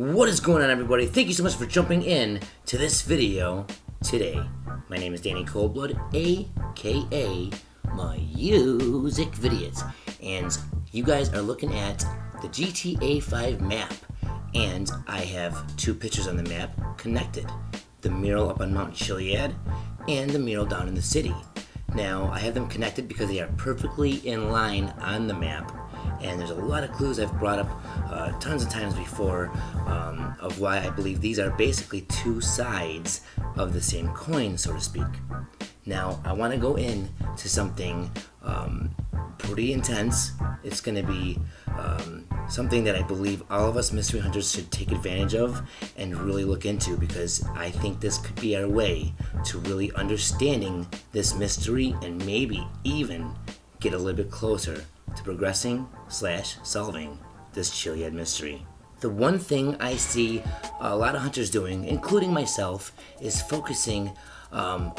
What is going on, everybody? Thank you so much for jumping in to this video today. My name is Danny ColdBlood, aka MusicVidiot, and you guys are looking at the GTA 5 map, and I have two pictures on the map connected: the mural up on Mount Chiliad and the mural down in the city. Now, I have them connected because they are perfectly in line on the map, and there's a lot of clues I've brought up tons of times before of why I believe these are basically two sides of the same coin, so to speak. Now, I want to go into something pretty intense. It's going to be something that I believe all of us mystery hunters should take advantage of and really look into, because I think this could be our way to really understanding this mystery and maybe even get a little bit closer to progressing / solving this Chiliad mystery. The one thing I see a lot of hunters doing, including myself, is focusing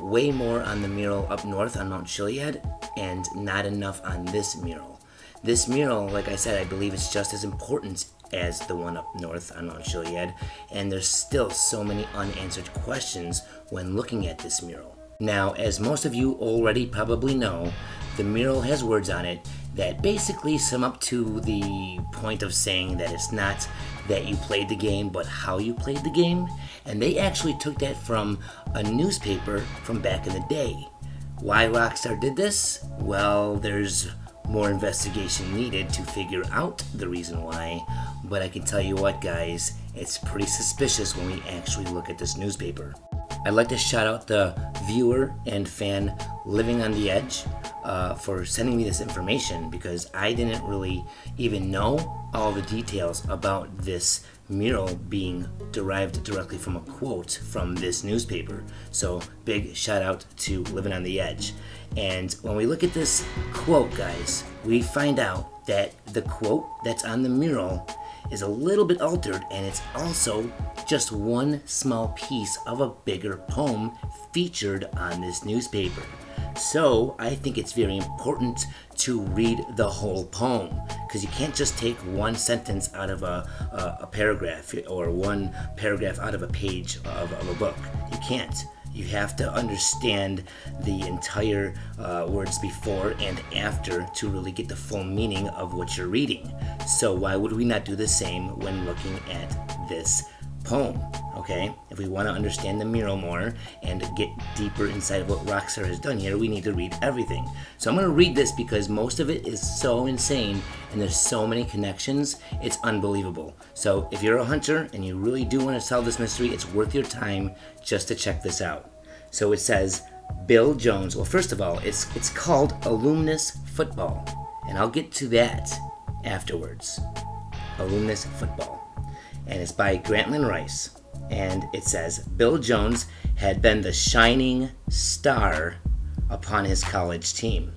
way more on the mural up north on Mount Chiliad and not enough on this mural. This mural, like I said, I believe it's just as important as the one up north on Mount Chiliad, and there's still so many unanswered questions when looking at this mural. Now, as most of you already probably know, the mural has words on it that basically sum up to the point of saying that it's not that you played the game, but how you played the game. And they actually took that from a newspaper from back in the day. Why Rockstar did this? Well, there's more investigation needed to figure out the reason why, but I can tell you what, guys, it's pretty suspicious when we actually look at this newspaper. I'd like to shout out the viewer and fan Living on the Edge for sending me this information, because I didn't really even know all the details about this mural being derived directly from a quote from this newspaper. So big shout out to Living on the Edge. And when we look at this quote, guys, we find out that the quote that's on the mural is a little bit altered, and it's also just one small piece of a bigger poem featured on this newspaper. So I think it's very important to read the whole poem, because you can't just take one sentence out of a paragraph, or one paragraph out of a page of a book. You can't. You have to understand the entire words before and after to really get the full meaning of what you're reading. So why would we not do the same when looking at this poem? Okay, if we want to understand the mural more and get deeper inside of what Rockstar has done here, we need to read everything. So I'm going to read this because most of it is so insane and there's so many connections, it's unbelievable. So if you're a hunter and you really do want to solve this mystery, it's worth your time just to check this out. So it says, Bill Jones. Well, first of all, it's called Alumnus Football, and I'll get to that afterwards. Alumnus Football. And it's by Grantland Rice. And it says, Bill Jones had been the shining star upon his college team.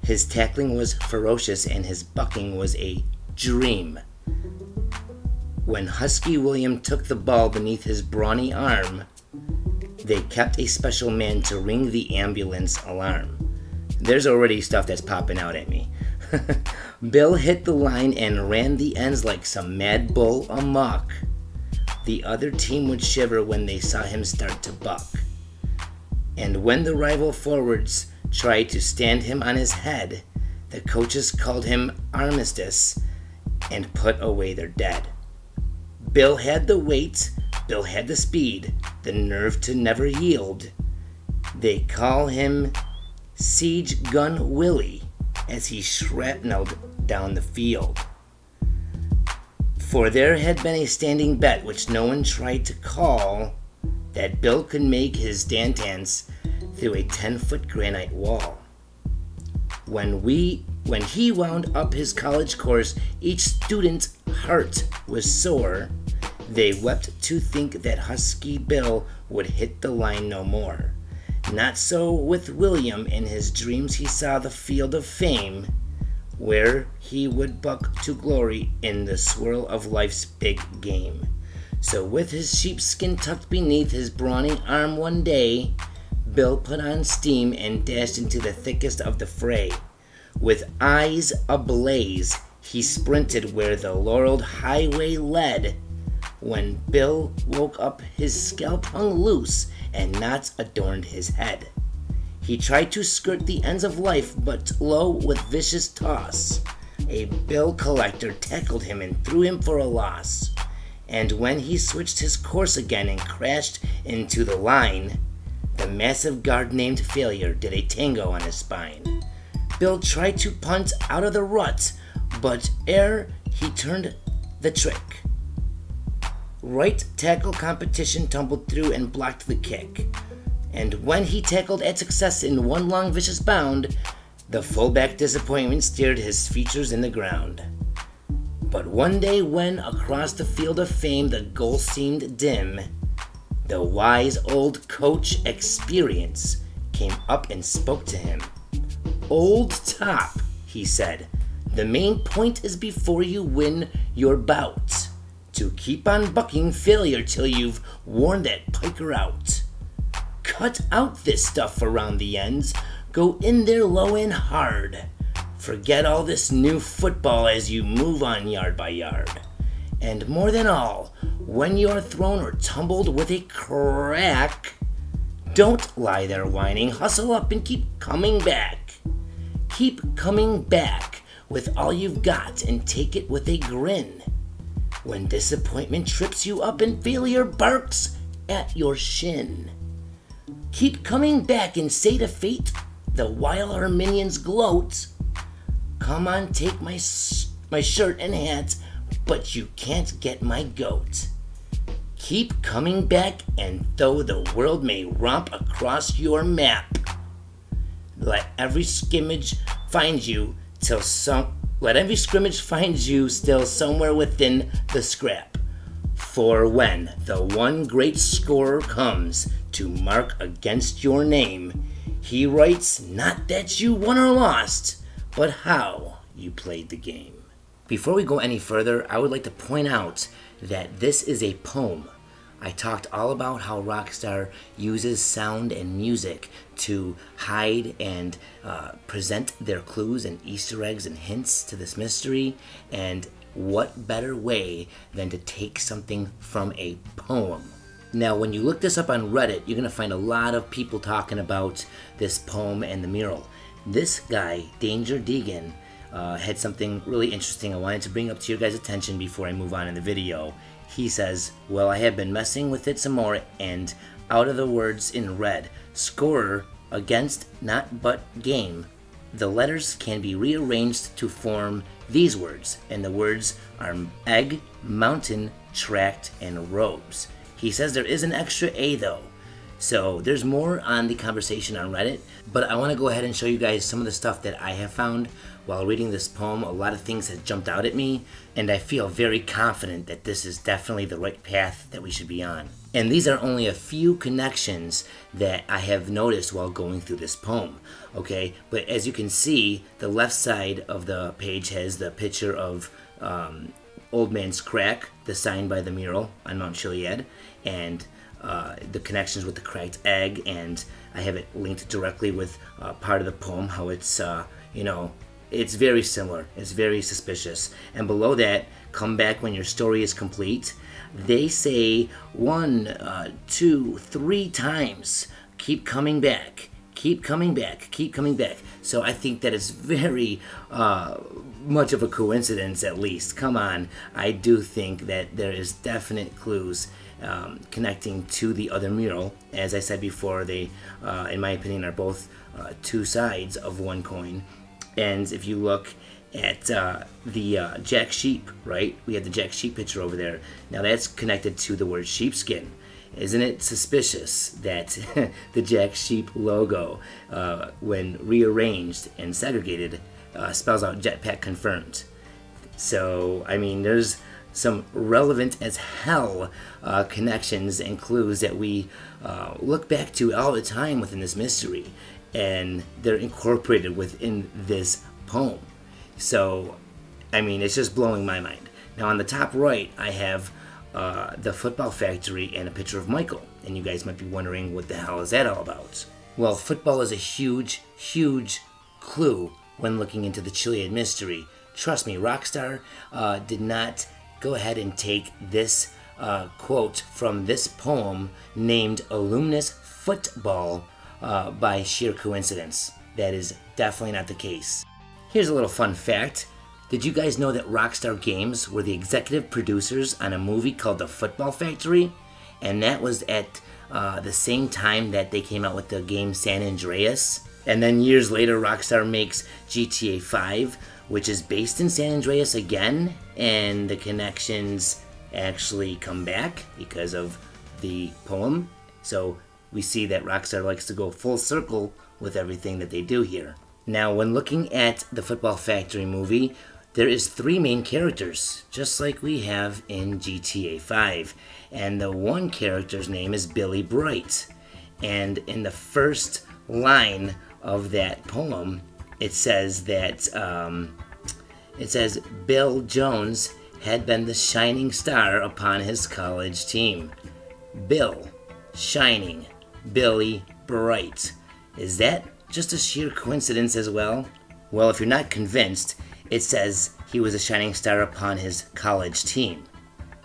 His tackling was ferocious and his bucking was a dream. When Husky William took the ball beneath his brawny arm, they kept a special man to ring the ambulance alarm. There's already stuff that's popping out at me. Bill hit the line and ran the ends like some mad bull amok. The other team would shiver when they saw him start to buck. And when the rival forwards tried to stand him on his head, the coaches called him Armistice and put away their dead. Bill had the weight, Bill had the speed, the nerve to never yield. They call him Siege Gun Willie as he shrapnelled down the field. For there had been a standing bet which no one tried to call, that Bill could make his dance through a 10-foot granite wall. When he wound up his college course, each student's heart was sore. They wept to think that Husky Bill would hit the line no more. Not so with William. In his dreams he saw the field of fame, where he would buck to glory in the swirl of life's big game. So with his sheepskin tucked beneath his brawny arm one day, Bill put on steam and dashed into the thickest of the fray. With eyes ablaze, he sprinted where the laureled highway led, when Bill woke up, his scalp hung loose and knots adorned his head. He tried to skirt the ends of life, but lo, with vicious toss, a bill collector tackled him and threw him for a loss. And when he switched his course again and crashed into the line, the massive guard named Failure did a tango on his spine. Bill tried to punt out of the rut, but ere he turned the trick, right tackle competition tumbled through and blocked the kick. And when he tackled at success in one long vicious bound, the fullback disappointment stared his features in the ground. But one day when across the field of fame the goal seemed dim, the wise old coach Experience came up and spoke to him. "Old top," he said, "the main point is before you win your bout, to keep on bucking failure till you've worn that piker out. Cut out this stuff around the ends, go in there low and hard. Forget all this new football as you move on yard by yard. And more than all, when you're thrown or tumbled with a crack, don't lie there whining, hustle up and keep coming back. Keep coming back with all you've got and take it with a grin. When disappointment trips you up and failure barks at your shin, keep coming back and say to fate, the while our minions gloat, come on, take my shirt and hat, but you can't get my goat. Keep coming back, and though the world may romp across your map, let every scrimmage find you still somewhere within the scrap. For when the one great scorer comes to mark against your name, he writes not that you won or lost, but how you played the game." Before we go any further, I would like to point out that this is a poem. I talked all about how Rockstar uses sound and music to hide and present their clues and Easter eggs and hints to this mystery, and what better way than to take something from a poem. Now, when you look this up on Reddit, you're going to find a lot of people talking about this poem and the mural. This guy, Danger Deegan, had something really interesting I wanted to bring up to your guys' attention before I move on in the video. He says, "Well, I have been messing with it some more, and out of the words in red, scorer, against, not but, game, the letters can be rearranged to form these words, and the words are egg, mountain, tract, and robes." He says there is an extra A though. So there's more on the conversation on Reddit, but I want to go ahead and show you guys some of the stuff that I have found while reading this poem. A lot of things have jumped out at me, and I feel very confident that this is definitely the right path that we should be on. And these are only a few connections that I have noticed while going through this poem, okay? But as you can see, the left side of the page has the picture of Old Man's Crack, the sign by the mural on Mount Chiliad, and the connections with the cracked egg, and I have it linked directly with part of the poem, how it's, it's very similar. It's very suspicious. And below that, come back when your story is complete. They say 1, 2, 3 times, keep coming back, keep coming back, keep coming back. So I think that is very much of a coincidence, at least. Come on, I do think that there is definite clues connecting to the other mural. As I said before, they, in my opinion, are both two sides of one coin. And if you look at the Jack Sheep, right? We have the Jack Sheep picture over there. Now that's connected to the word sheepskin. Isn't it suspicious that the Jack Sheep logo, when rearranged and segregated, spells out JETPACK confirmed? So, I mean, there's some relevant as hell connections and clues that we look back to all the time within this mystery, and they're incorporated within this poem. So, I mean, it's just blowing my mind. Now, on the top right, I have the football factory and a picture of Michael, and you guys might be wondering, what the hell is that all about? Well, football is a huge, huge clue when looking into the Chiliad Mystery. Trust me, Rockstar did not go ahead and take this quote from this poem named Alumnus Football by sheer coincidence. That is definitely not the case. Here's a little fun fact. Did you guys know that Rockstar Games were the executive producers on a movie called The Football Factory? And that was at the same time that they came out with the game San Andreas. And then years later, Rockstar makes GTA 5, which is based in San Andreas again, and the connections actually come back because of the poem. So we see that Rockstar likes to go full circle with everything that they do here. Now, when looking at the Football Factory movie, there is 3 main characters, just like we have in GTA 5. And the one character's name is Billy Bright. And in the first line of that poem, it says that, Bill Jones had been the shining star upon his college team. Bill, shining, Billy Bright. Is that just a sheer coincidence as well? Well, if you're not convinced, it says he was a shining star upon his college team.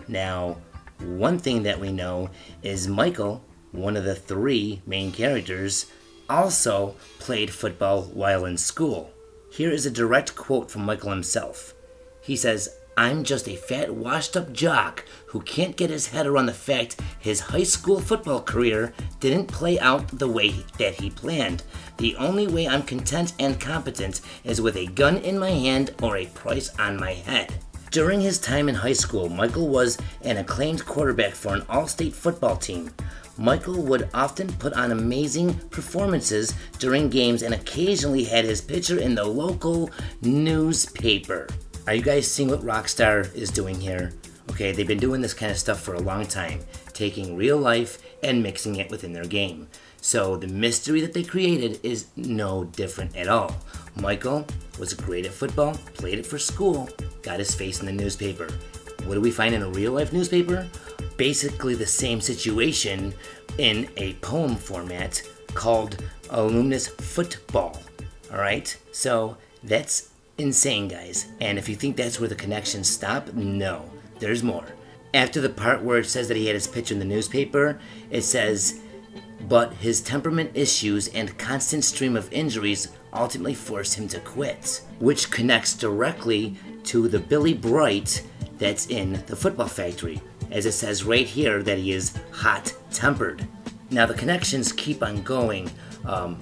Now, one thing that we know is Michael, one of the 3 main characters, also played football while in school. Here is a direct quote from Michael himself. He says, "I'm just a fat, washed-up jock who can't get his head around the fact his high school football career didn't play out the way that he planned. The only way I'm content and competent is with a gun in my hand or a price on my head." During his time in high school, Michael was an acclaimed quarterback for an all-state football team. Michael would often put on amazing performances during games and occasionally had his picture in the local newspaper. Are you guys seeing what Rockstar is doing here? Okay, they've been doing this kind of stuff for a long time, taking real life and mixing it within their game. So the mystery that they created is no different at all. Michael was great at football, played it for school, got his face in the newspaper. What do we find in a real life newspaper? Basically the same situation in a poem format called Alumnus Football. Alright, so that's insane, guys. And if you think that's where the connections stop, no, there's more. After the part where it says that he had his picture in the newspaper, it says, but his temperament issues and constant stream of injuries ultimately forced him to quit, which connects directly to the Billy Bright that's in the Football Factory, as it says right here that he is hot-tempered. Now the connections keep on going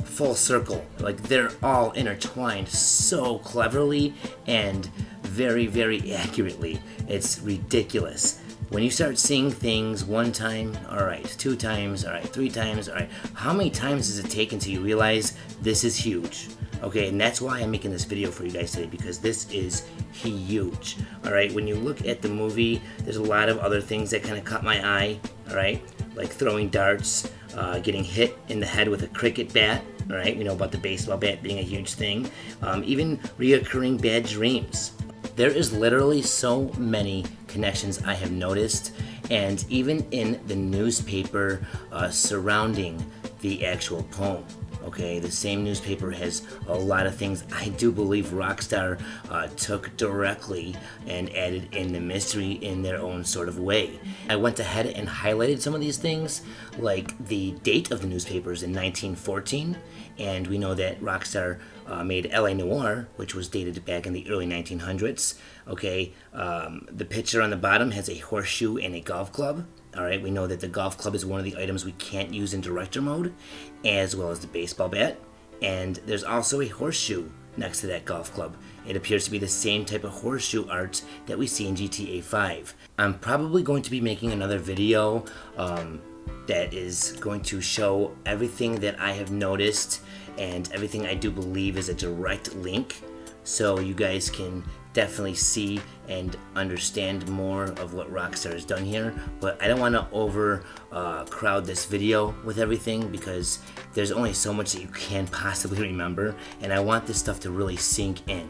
full circle, like they're all intertwined so cleverly and very, very accurately. It's ridiculous. When you start seeing things 1 time, alright, 2 times, alright, 3 times, alright, how many times does it take until you realize this is huge? Okay, and that's why I'm making this video for you guys today, because this is huge. Alright, when you look at the movie, there's a lot of other things that kind of caught my eye, alright, like throwing darts, getting hit in the head with a cricket bat, alright, we know about the baseball bat being a huge thing, even reoccurring bad dreams. There is literally so many connections I have noticed, and even in the newspaper surrounding the actual poem. Okay, the same newspaper has a lot of things I do believe Rockstar took directly and added in the mystery in their own sort of way. I went ahead and highlighted some of these things, like the date of the newspapers in 1914, and we know that Rockstar made L.A.NOIRE, which was dated back in the early 1900s. Okay, the picture on the bottom has a horseshoe and a golf club. Alright, we know that the golf club is one of the items we can't use in director mode, as well as the baseball bat. And there's also a horseshoe next to that golf club. It appears to be the same type of horseshoe art that we see in GTA 5. I'm probably going to be making another video that is going to show everything that I have noticed and everything I do believe is a direct link, so you guys can definitely see and understand more of what Rockstar has done here. But I don't want to overcrowd this video with everything, because there's only so much that you can possibly remember, and I want this stuff to really sink in.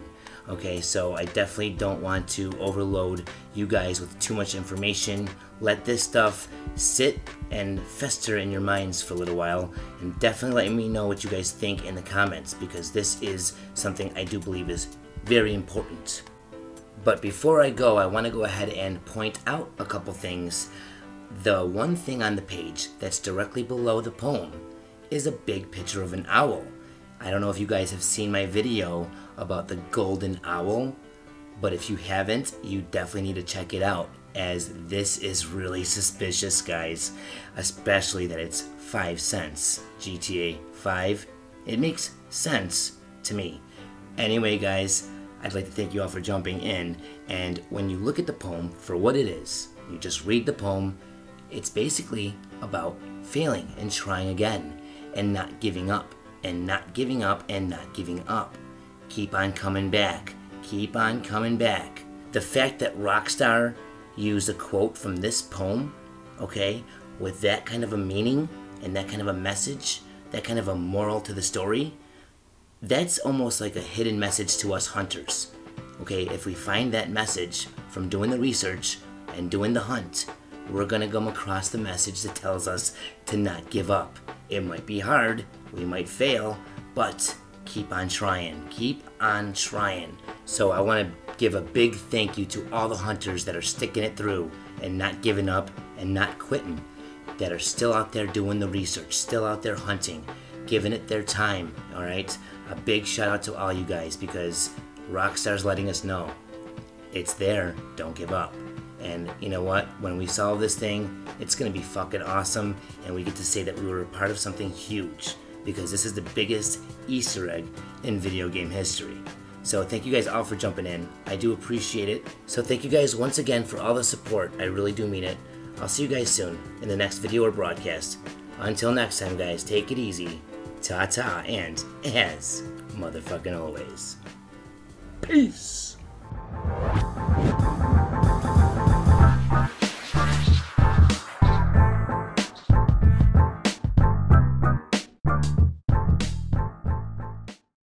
Okay, so I definitely don't want to overload you guys with too much information. Let this stuff sit and fester in your minds for a little while, and definitely let me know what you guys think in the comments, because this is something I do believe is very important. But before I go, I want to go ahead and point out a couple things. The one thing on the page that's directly below the poem is a big picture of an owl. I don't know if you guys have seen my video about the golden owl, but if you haven't, you definitely need to check it out, as this is really suspicious, guys. Especially that it's 5 cents. GTA 5. It makes sense to me. Anyway, guys, I'd like to thank you all for jumping in. And when you look at the poem for what it is, you just read the poem, it's basically about failing and trying again and not giving up and not giving up and not giving up. Keep on coming back. Keep on coming back. The fact that Rockstar used a quote from this poem, okay, with that kind of a meaning and that kind of a message, that kind of a moral to the story, that's almost like a hidden message to us hunters. Okay, if we find that message from doing the research and doing the hunt, we're gonna come across the message that tells us to not give up. It might be hard, we might fail, but keep on trying. Keep on trying. So I want to give a big thank you to all the hunters that are sticking it through and not giving up and not quitting, that are still out there doing the research, still out there hunting, giving it their time, alright? A big shout out to all you guys, because Rockstar's letting us know it's there, don't give up. And you know what? When we solve this thing, it's going to be fucking awesome, and we get to say that we were a part of something huge, because this is the biggest Easter egg in video game history. So thank you guys all for jumping in. I do appreciate it. So thank you guys once again for all the support. I really do mean it. I'll see you guys soon in the next video or broadcast. Until next time, guys, take it easy. Ta-ta, and as motherfucking always, peace.